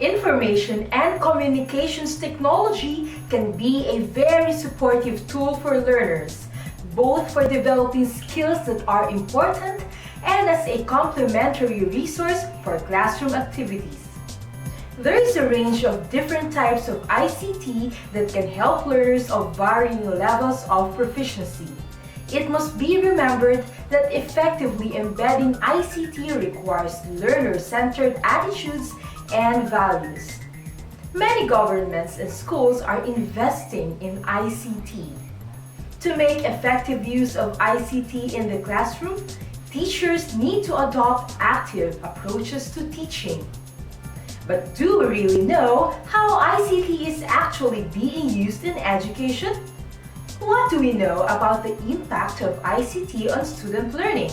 Information and communications technology can be a very supportive tool for learners, both for developing skills that are important and as a complementary resource for classroom activities. There is a range of different types of ICT that can help learners of varying levels of proficiency. It must be remembered that effectively embedding ICT requires learner-centered attitudes and values. Many governments and schools are investing in ICT. To make effective use of ICT in the classroom, teachers need to adopt active approaches to teaching. But do we really know how ICT is actually being used in education? What do we know about the impact of ICT on student learning?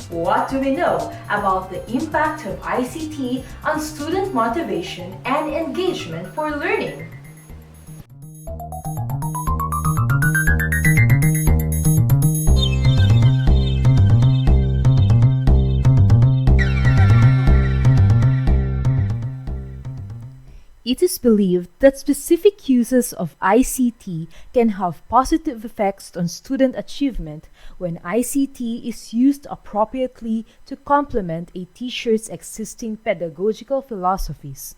What do we know about the impact of ICT on student motivation and engagement for learning? It is believed that specific uses of ICT can have positive effects on student achievement when ICT is used appropriately to complement a teacher's existing pedagogical philosophies.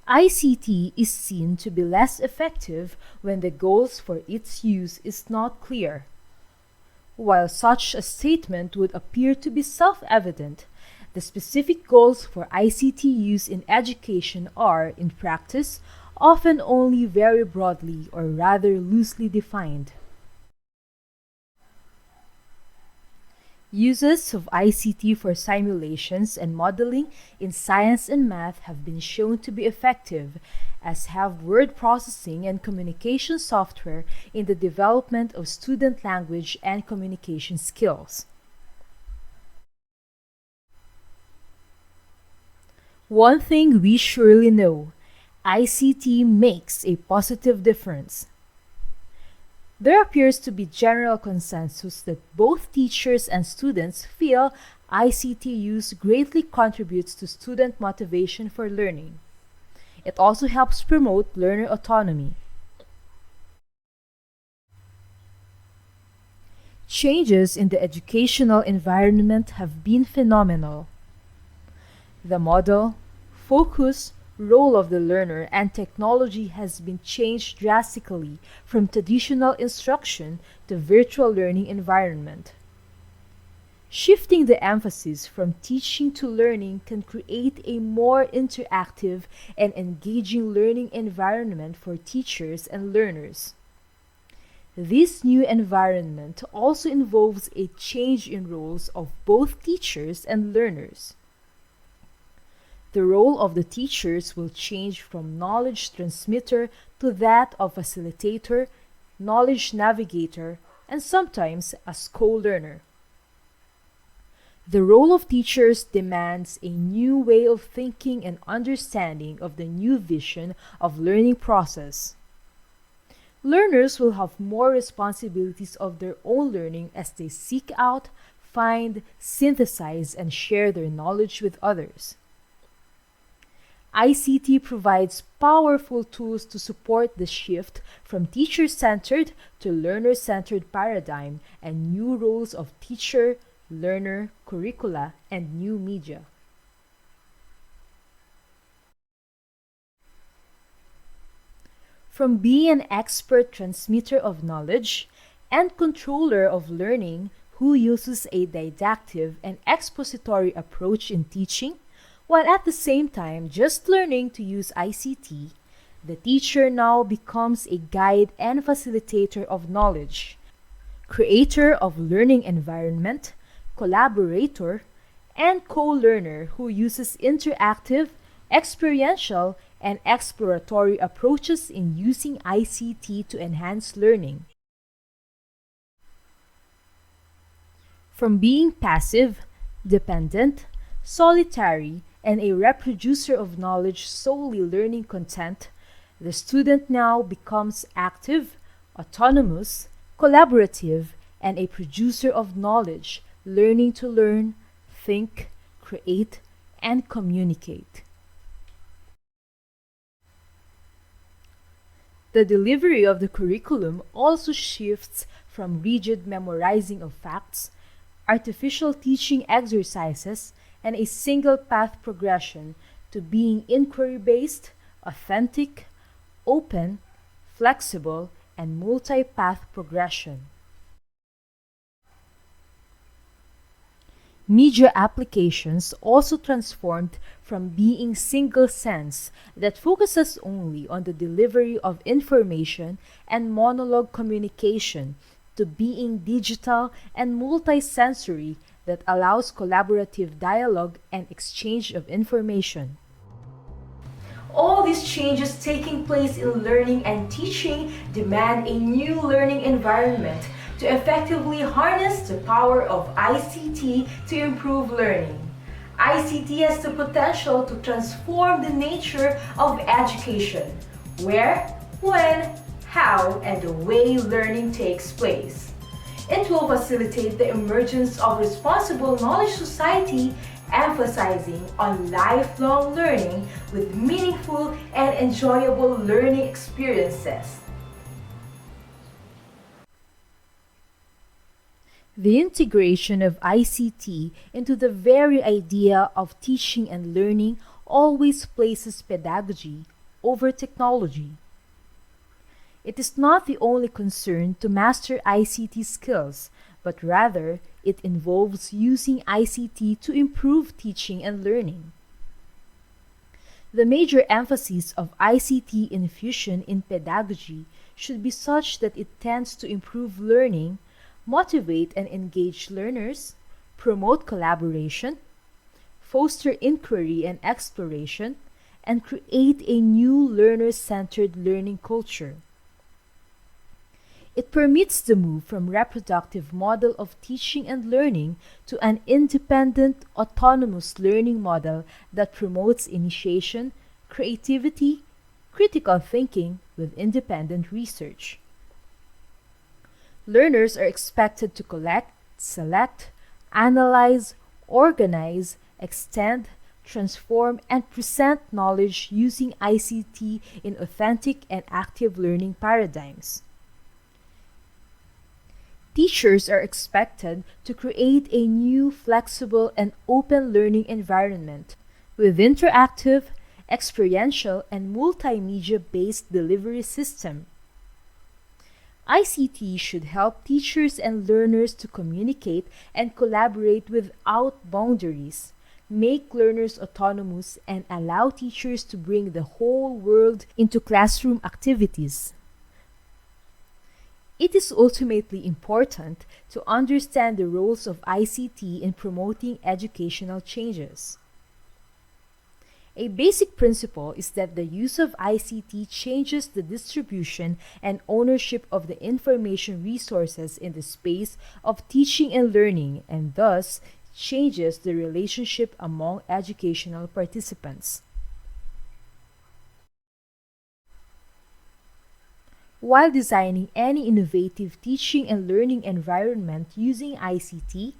ICT is seen to be less effective when the goals for its use is not clear. While such a statement would appear to be self-evident, the specific goals for ICT use in education are, in practice, often only very broadly or rather loosely defined. Uses of ICT for simulations and modeling in science and math have been shown to be effective, as have word processing and communication software in the development of student language and communication skills. One thing we surely know, ICT makes a positive difference. There appears to be general consensus that both teachers and students feel ICT use greatly contributes to student motivation for learning. It also helps promote learner autonomy. Changes in the educational environment have been phenomenal. The model, focus, role of the learner and technology has been changed drastically from traditional instruction to virtual learning environment. Shifting the emphasis from teaching to learning can create a more interactive and engaging learning environment for teachers and learners. This new environment also involves a change in roles of both teachers and learners. The role of the teachers will change from knowledge transmitter to that of facilitator, knowledge navigator, and sometimes as co-learner. The role of teachers demands a new way of thinking and understanding of the new vision of learning process. Learners will have more responsibilities of their own learning as they seek out, find, synthesize, and share their knowledge with others. ICT provides powerful tools to support the shift from teacher-centered to learner-centered paradigm and new roles of teacher, learner, curricula, and new media. From being an expert transmitter of knowledge and controller of learning who uses a didactic and expository approach in teaching, while at the same time just learning to use ICT, the teacher now becomes a guide and facilitator of knowledge, creator of learning environment, collaborator, and co-learner who uses interactive, experiential, and exploratory approaches in using ICT to enhance learning. From being passive, dependent, solitary, and a reproducer of knowledge solely learning content, the student now becomes active, autonomous, collaborative, and a producer of knowledge, learning to learn, think, create, and communicate. The delivery of the curriculum also shifts from rigid memorizing of facts, artificial teaching exercises, and a single path progression to being inquiry based, authentic, open, flexible, and multi path progression. Media applications also transformed from being single sense that focuses only on the delivery of information and monologue communication to being digital and multisensory that allows collaborative dialogue and exchange of information. All these changes taking place in learning and teaching demand a new learning environment to effectively harness the power of ICT to improve learning. ICT has the potential to transform the nature of education, where, when, how, and the way learning takes place. It will facilitate the emergence of responsible knowledge society, emphasizing on lifelong learning with meaningful and enjoyable learning experiences. The integration of ICT into the very idea of teaching and learning always places pedagogy over technology. It is not the only concern to master ICT skills, but rather it involves using ICT to improve teaching and learning. The major emphasis of ICT infusion in pedagogy should be such that it tends to improve learning, motivate and engage learners, promote collaboration, foster inquiry and exploration, and create a new learner-centered learning culture. It permits the move from reproductive model of teaching and learning to an independent, autonomous learning model that promotes initiation, creativity, critical thinking with independent research. Learners are expected to collect, select, analyze, organize, extend, transform, and present knowledge using ICT in authentic and active learning paradigms. Teachers are expected to create a new, flexible, and open learning environment with interactive, experiential, and multimedia-based delivery system. ICT should help teachers and learners to communicate and collaborate without boundaries, make learners autonomous, and allow teachers to bring the whole world into classroom activities. It is ultimately important to understand the roles of ICT in promoting educational changes. A basic principle is that the use of ICT changes the distribution and ownership of the information resources in the space of teaching and learning, and thus changes the relationship among educational participants. While designing any innovative teaching and learning environment using ICT,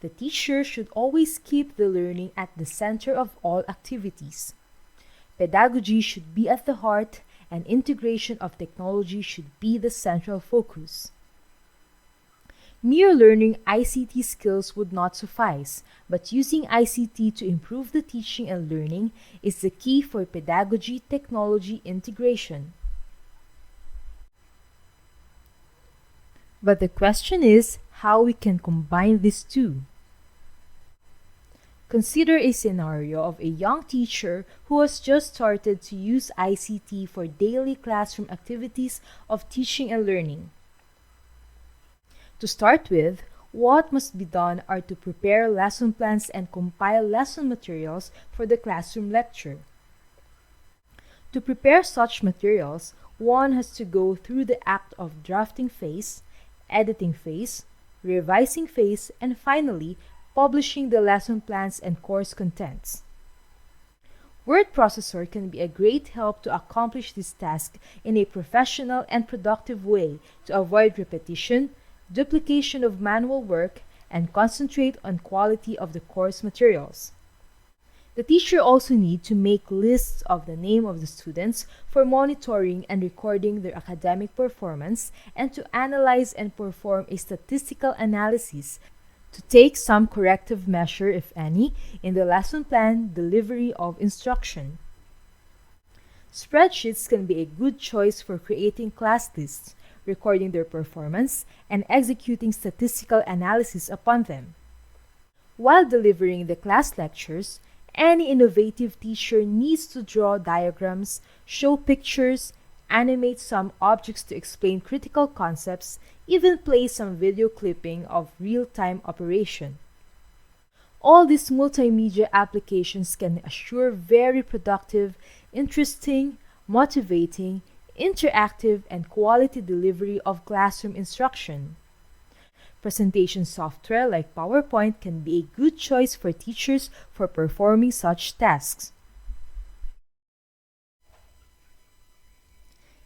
the teacher should always keep the learning at the center of all activities. Pedagogy should be at the heart, and integration of technology should be the central focus. Mere learning ICT skills would not suffice, but using ICT to improve the teaching and learning is the key for pedagogy-technology integration. But the question is how we can combine these two. Consider a scenario of a young teacher who has just started to use ICT for daily classroom activities of teaching and learning. To start with, what must be done are to prepare lesson plans and compile lesson materials for the classroom lecture. To prepare such materials, one has to go through the act of drafting phase, editing phase, revising phase, and finally, publishing the lesson plans and course contents. Word processor can be a great help to accomplish this task in a professional and productive way to avoid repetition, duplication of manual work, and concentrate on quality of the course materials. The teacher also needs to make lists of the name of the students for monitoring and recording their academic performance and to analyze and perform a statistical analysis to take some corrective measure, if any, in the lesson plan delivery of instruction. Spreadsheets can be a good choice for creating class lists, recording their performance, and executing statistical analysis upon them. While delivering the class lectures, any innovative teacher needs to draw diagrams, show pictures, animate some objects to explain critical concepts, even play some video clipping of real-time operation. All these multimedia applications can assure very productive, interesting, motivating, interactive, and quality delivery of classroom instruction. Presentation software like PowerPoint can be a good choice for teachers for performing such tasks.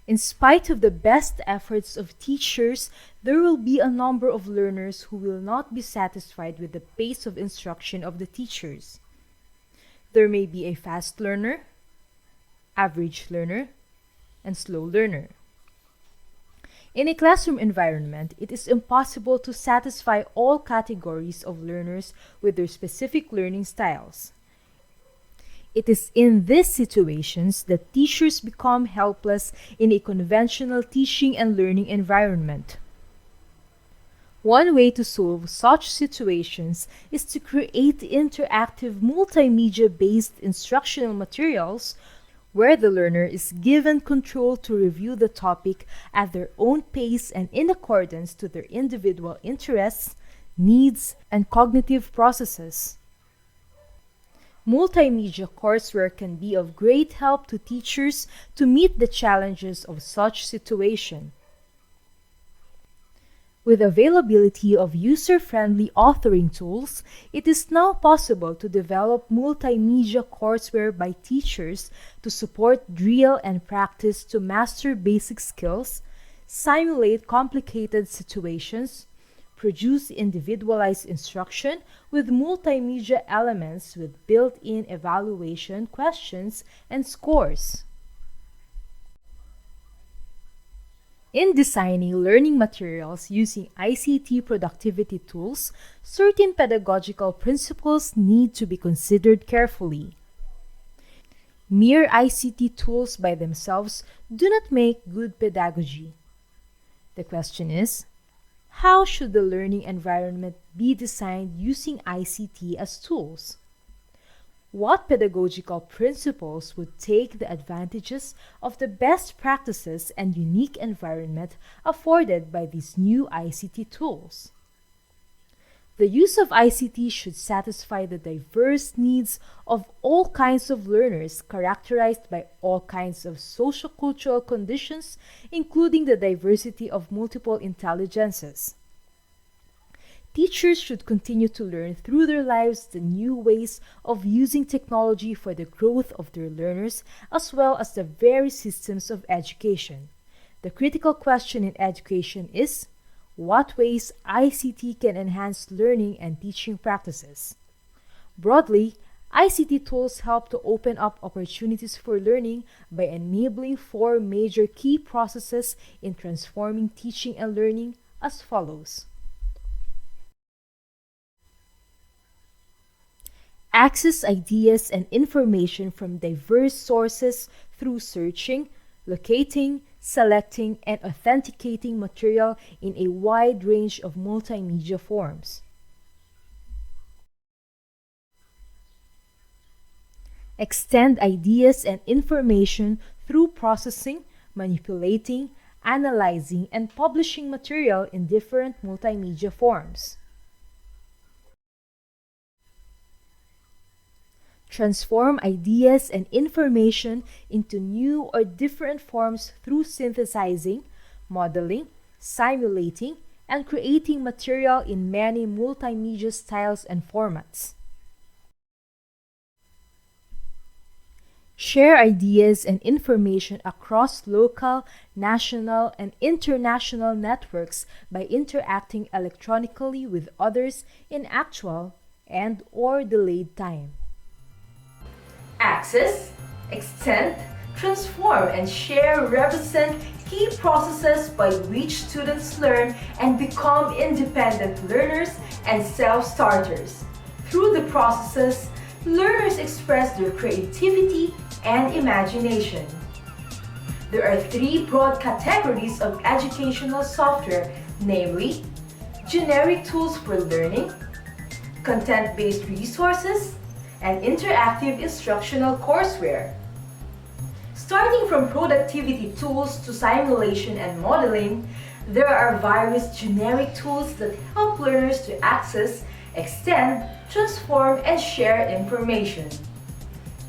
In spite of the best efforts of teachers, there will be a number of learners who will not be satisfied with the pace of instruction of the teachers. There may be a fast learner, average learner, and slow learner. In a classroom environment, it is impossible to satisfy all categories of learners with their specific learning styles. It is in these situations that teachers become helpless in a conventional teaching and learning environment. One way to solve such situations is to create interactive multimedia-based instructional materials where the learner is given control to review the topic at their own pace and in accordance to their individual interests, needs, and cognitive processes. Multimedia courseware can be of great help to teachers to meet the challenges of such situation. With availability of user-friendly authoring tools, it is now possible to develop multimedia courseware by teachers to support drill and practice to master basic skills, simulate complicated situations, produce individualized instruction with multimedia elements with built-in evaluation questions and scores. In designing learning materials using ICT productivity tools, certain pedagogical principles need to be considered carefully. Mere ICT tools by themselves do not make good pedagogy. The question is, how should the learning environment be designed using ICT as tools? What pedagogical principles would take the advantages of the best practices and unique environment afforded by these new ICT tools? The use of ICT should satisfy the diverse needs of all kinds of learners characterized by all kinds of socio-cultural conditions, including the diversity of multiple intelligences. Teachers should continue to learn through their lives the new ways of using technology for the growth of their learners as well as the very systems of education. The critical question in education is, what ways ICT can enhance learning and teaching practices? Broadly, ICT tools help to open up opportunities for learning by enabling four major key processes in transforming teaching and learning as follows. Access ideas and information from diverse sources through searching, locating, selecting, and authenticating material in a wide range of multimedia forms. Extend ideas and information through processing, manipulating, analyzing, and publishing material in different multimedia forms. Transform ideas and information into new or different forms through synthesizing, modeling, simulating, and creating material in many multimedia styles and formats. Share ideas and information across local, national, and international networks by interacting electronically with others in actual and/or delayed time. Access, extend, transform, and share represent key processes by which students learn and become independent learners and self-starters. Through the processes, learners express their creativity and imagination. There are three broad categories of educational software, namely generic tools for learning, content-based resources, and interactive instructional courseware. Starting from productivity tools to simulation and modeling, there are various generic tools that help learners to access, extend, transform, and share information.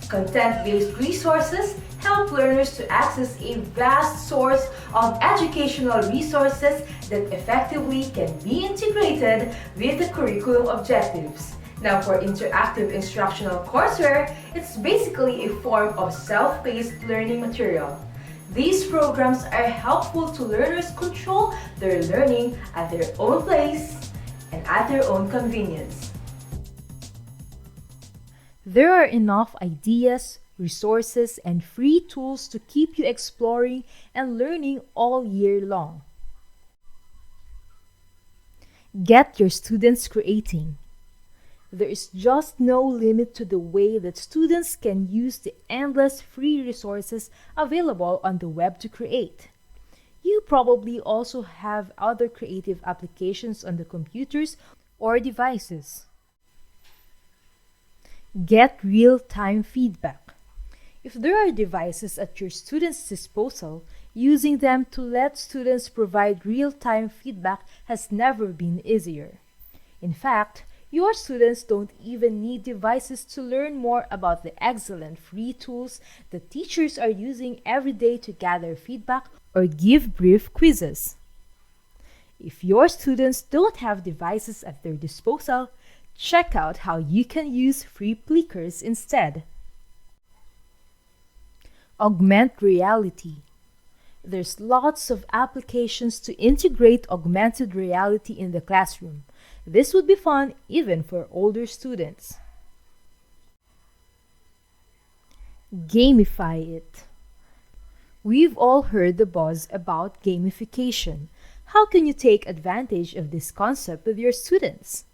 Content-based resources help learners to access a vast source of educational resources that effectively can be integrated with the curriculum objectives. Now for interactive instructional courseware, it's basically a form of self-paced learning material. These programs are helpful to learners control their learning at their own pace and at their own convenience. There are enough ideas, resources, and free tools to keep you exploring and learning all year long. Get your students creating. There is just no limit to the way that students can use the endless free resources available on the web to create. You probably also have other creative applications on the computers or devices. Get real-time feedback. If there are devices at your students' disposal, using them to let students provide real-time feedback has never been easier. In fact, your students don't even need devices to learn more about the excellent free tools that teachers are using every day to gather feedback or give brief quizzes. If your students don't have devices at their disposal, check out how you can use free clickers instead. Augment reality. There's lots of applications to integrate augmented reality in the classroom. This would be fun even for older students. Gamify it. We've all heard the buzz about gamification. How can you take advantage of this concept with your students?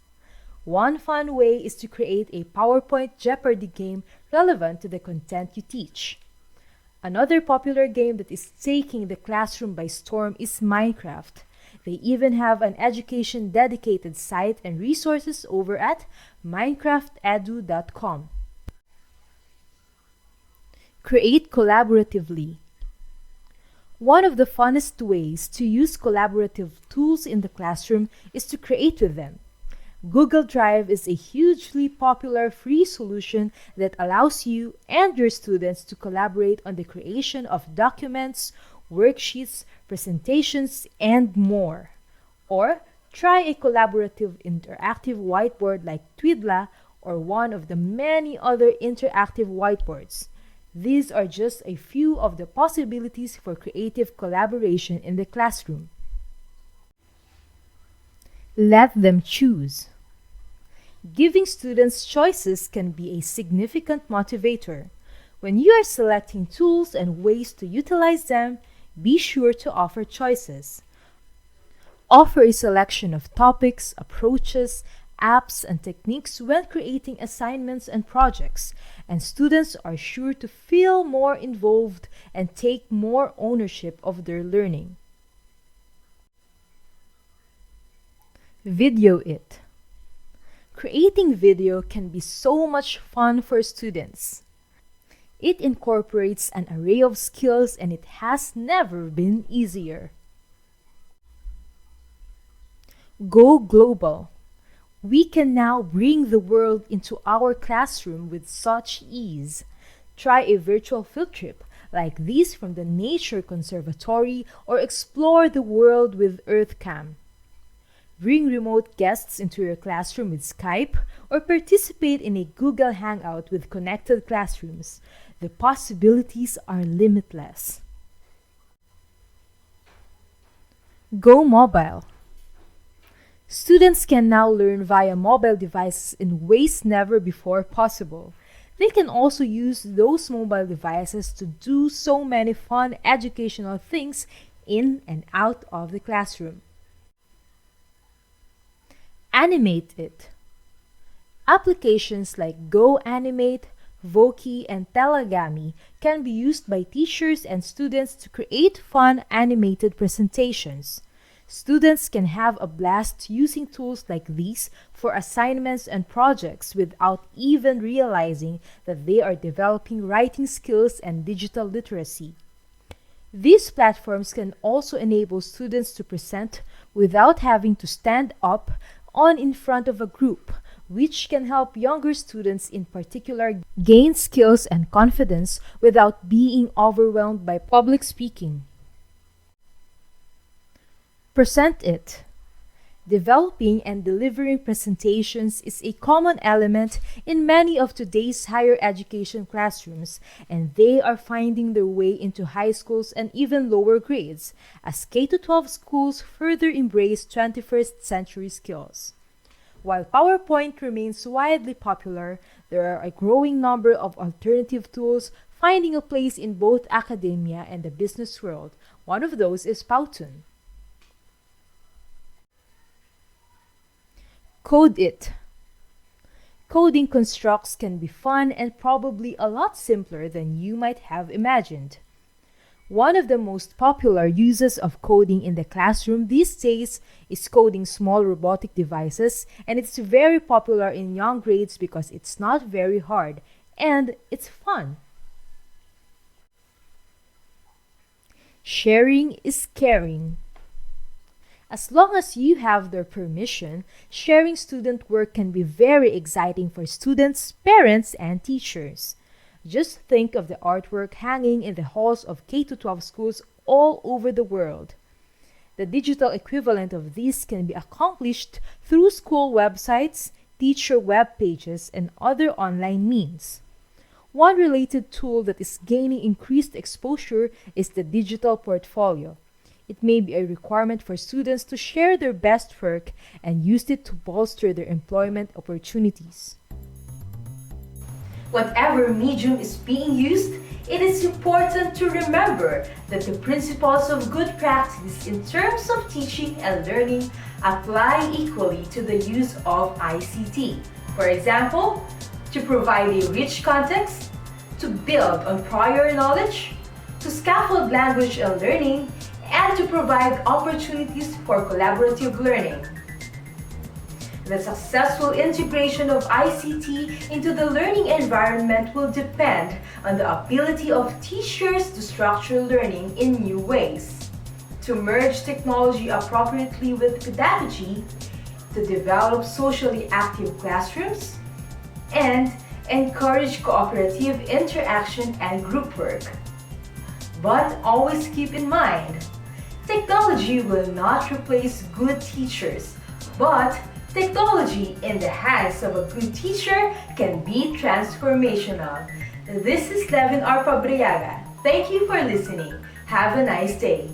One fun way is to create a PowerPoint Jeopardy game relevant to the content you teach. Another popular game that is taking the classroom by storm is Minecraft. They even have an education dedicated site and resources over at minecraftedu.com. Create collaboratively. One of the funnest ways to use collaborative tools in the classroom is to create with them. Google Drive is a hugely popular free solution that allows you and your students to collaborate on the creation of documents, worksheets, presentations, and more. Or try a collaborative interactive whiteboard like Twidla or one of the many other interactive whiteboards. These are just a few of the possibilities for creative collaboration in the classroom. Let them choose. Giving students choices can be a significant motivator. When you are selecting tools and ways to utilize them, be sure to offer choices. Offer a selection of topics, approaches, apps, and techniques when creating assignments and projects, and students are sure to feel more involved and take more ownership of their learning. Video it. Creating video can be so much fun for students. It incorporates an array of skills and it has never been easier. Go global. We can now bring the world into our classroom with such ease. Try a virtual field trip like these from the Nature Conservatory or explore the world with EarthCam. Bring remote guests into your classroom with Skype or participate in a Google Hangout with connected classrooms. The possibilities are limitless. Go mobile. Students can now learn via mobile devices in ways never before possible. They can also use those mobile devices to do so many fun educational things in and out of the classroom. Animate it. Applications like Go Animate, Voki, and Telagami can be used by teachers and students to create fun animated presentations. Students can have a blast using tools like these for assignments and projects without even realizing that they are developing writing skills and digital literacy. These platforms can also enable students to present without having to stand up on in front of a group, which can help younger students in particular gain skills and confidence without being overwhelmed by public speaking. Present it. Developing and delivering presentations is a common element in many of today's higher education classrooms, and they are finding their way into high schools and even lower grades as K-12 schools further embrace 21st century skills. While PowerPoint remains widely popular, there are a growing number of alternative tools finding a place in both academia and the business world. One of those is Powtoon. Code it. Coding constructs can be fun and probably a lot simpler than you might have imagined. One of the most popular uses of coding in the classroom these days is coding small robotic devices, and it's very popular in young grades because it's not very hard and it's fun. Sharing is caring. As long as you have their permission, sharing student work can be very exciting for students, parents, and teachers. Just think of the artwork hanging in the halls of K-12 schools all over the world. The digital equivalent of this can be accomplished through school websites, teacher web pages, and other online means. One related tool that is gaining increased exposure is the digital portfolio. It may be a requirement for students to share their best work and use it to bolster their employment opportunities. Whatever medium is being used, it is important to remember that the principles of good practice in terms of teaching and learning apply equally to the use of ICT. For example, to provide a rich context, to build on prior knowledge, to scaffold language and learning, and to provide opportunities for collaborative learning. The successful integration of ICT into the learning environment will depend on the ability of teachers to structure learning in new ways, to merge technology appropriately with pedagogy, to develop socially active classrooms, and encourage cooperative interaction and group work. But always keep in mind, technology will not replace good teachers, but technology in the hands of a good teacher can be transformational. This is Levin R. Pabriaga. Thank you for listening. Have a nice day.